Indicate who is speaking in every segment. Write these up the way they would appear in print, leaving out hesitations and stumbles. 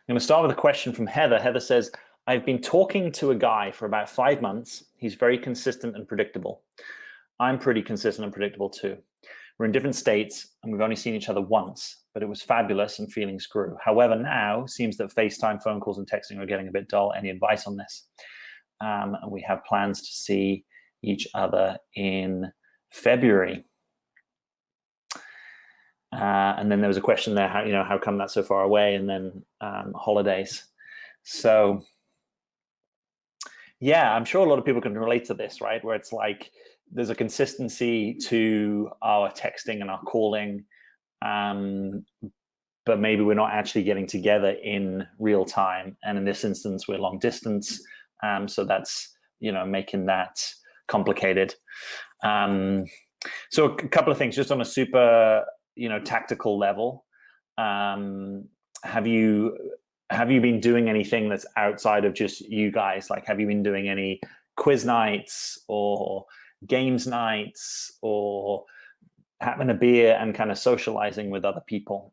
Speaker 1: going to start with a question from Heather. Heather says, I've been talking to a guy for about 5 months. He's very consistent and predictable. I'm pretty consistent and predictable too. We're in different states and we've only seen each other once, but it was fabulous and feelings grew. However, now seems that FaceTime, phone calls, and texting are getting a bit dull. Any advice on this? And we have plans to see each other in February. And then there was a question there, how come that's so far away? And then holidays. So yeah, I'm sure a lot of people can relate to this, right? Where it's like there's a consistency to our texting and our calling, but maybe we're not actually getting together in real time. And in this instance, we're long distance. So that's, making that complicated. So a couple of things just on a super, tactical level. Have you been doing anything that's outside of just you guys? Like, have you been doing any quiz nights or games nights or having a beer and kind of socializing with other people?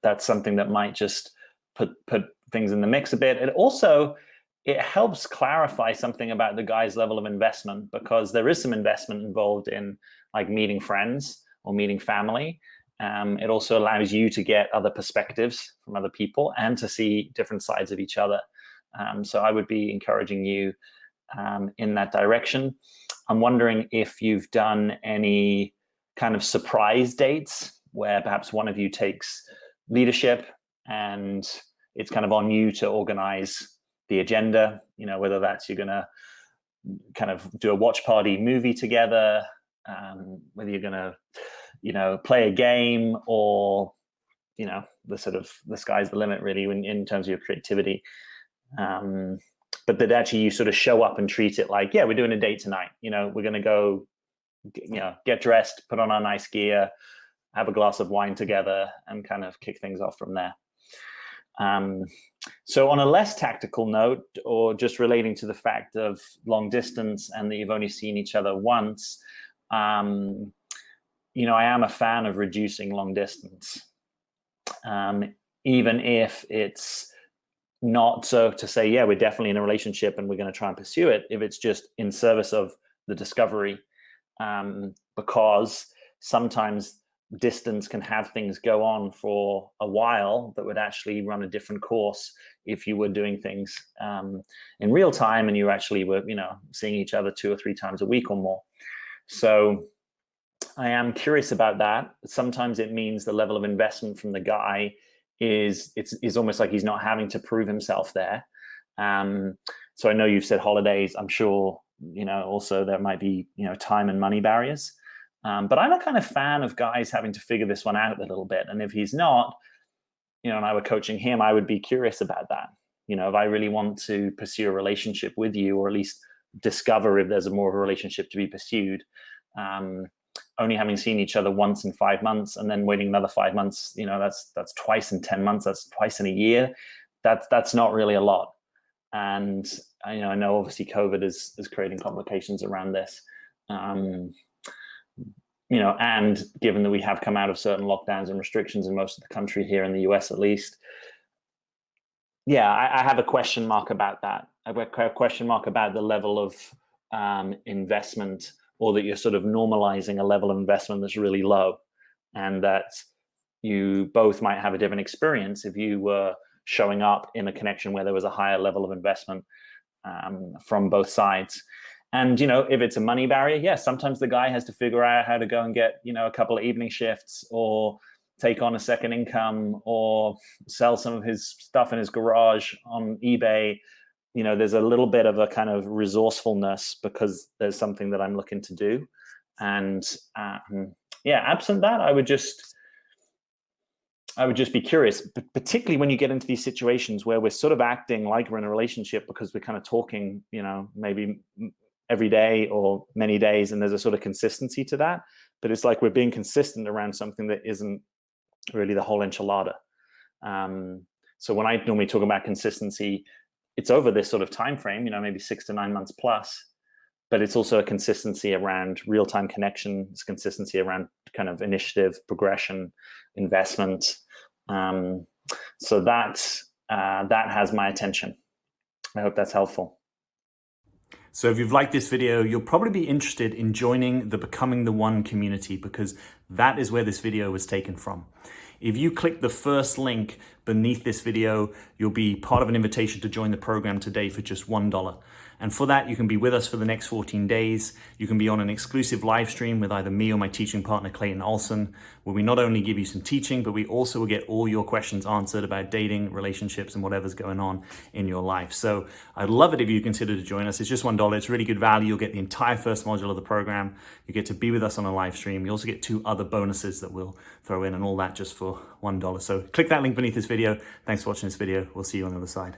Speaker 1: That's something that might just put things in the mix a bit. It helps clarify something about the guy's level of investment, because there is some investment involved in like meeting friends or meeting family. It also allows you to get other perspectives from other people and to see different sides of each other. So I would be encouraging you in that direction. I'm wondering if you've done any kind of surprise dates where perhaps one of you takes leadership and it's kind of on you to organize the agenda, whether that's you're going to kind of do a watch party movie together, whether you're going to, play a game, or, the sky's the limit really in terms of your creativity. But that actually you sort of show up and treat it like, yeah, we're doing a date tonight. We're going to go, get dressed, put on our nice gear, have a glass of wine together, and kind of kick things off from there. So on a less tactical note, or just relating to the fact of long distance and that you've only seen each other once, I am a fan of reducing long distance, even if it's not so to say, yeah, we're definitely in a relationship and we're going to try and pursue it, if it's just in service of the discovery, because sometimes distance can have things go on for a while that would actually run a different course if you were doing things in real time and you actually were, seeing each other 2 or 3 times a week or more. So I am curious about that. Sometimes it means the level of investment from the guy is almost like he's not having to prove himself there. So I know you've said holidays. I'm sure, also there might be, time and money barriers. But I'm a kind of fan of guys having to figure this one out a little bit. And if he's not, and I were coaching him, I would be curious about that. If I really want to pursue a relationship with you, or at least discover if there's more of a relationship to be pursued, only having seen each other once in 5 months and then waiting another 5 months, that's twice in 10 months, that's twice in a year. That's not really a lot. And I know obviously COVID is creating complications around this. And given that we have come out of certain lockdowns and restrictions in most of the country, here in the US at least, yeah, I have a question mark about that. I have a question mark about the level of investment, or that you're sort of normalizing a level of investment that's really low, and that you both might have a different experience if you were showing up in a connection where there was a higher level of investment from both sides. And, if it's a money barrier, yes, sometimes the guy has to figure out how to go and get, a couple of evening shifts, or take on a second income, or sell some of his stuff in his garage on eBay. There's a little bit of a kind of resourcefulness because there's something that I'm looking to do. And absent that, I would just be curious, but particularly when you get into these situations where we're sort of acting like we're in a relationship because we're kind of talking, maybe every day or many days, and there's a sort of consistency to that, but it's like we're being consistent around something that isn't really the whole enchilada. So when I normally talk about consistency, it's over this sort of time frame, maybe 6 to 9 months plus, but it's also a consistency around real-time connection. It's consistency around kind of initiative, progression, investment, So that has my attention. I hope that's helpful.
Speaker 2: So if you've liked this video, you'll probably be interested in joining the Becoming the One community, because that is where this video was taken from. If you click the first link beneath this video, you'll be part of an invitation to join the program today for just $1. And for that, you can be with us for the next 14 days. You can be on an exclusive live stream with either me or my teaching partner, Clayton Olson, where we not only give you some teaching, but we also will get all your questions answered about dating, relationships, and whatever's going on in your life. So I'd love it if you consider to join us. It's just $1. It's really good value. You'll get the entire first module of the program. You get to be with us on a live stream. You also get 2 other bonuses that we'll throw in, and all that just for $1. So click that link beneath this video. Thanks for watching this video. We'll see you on the other side.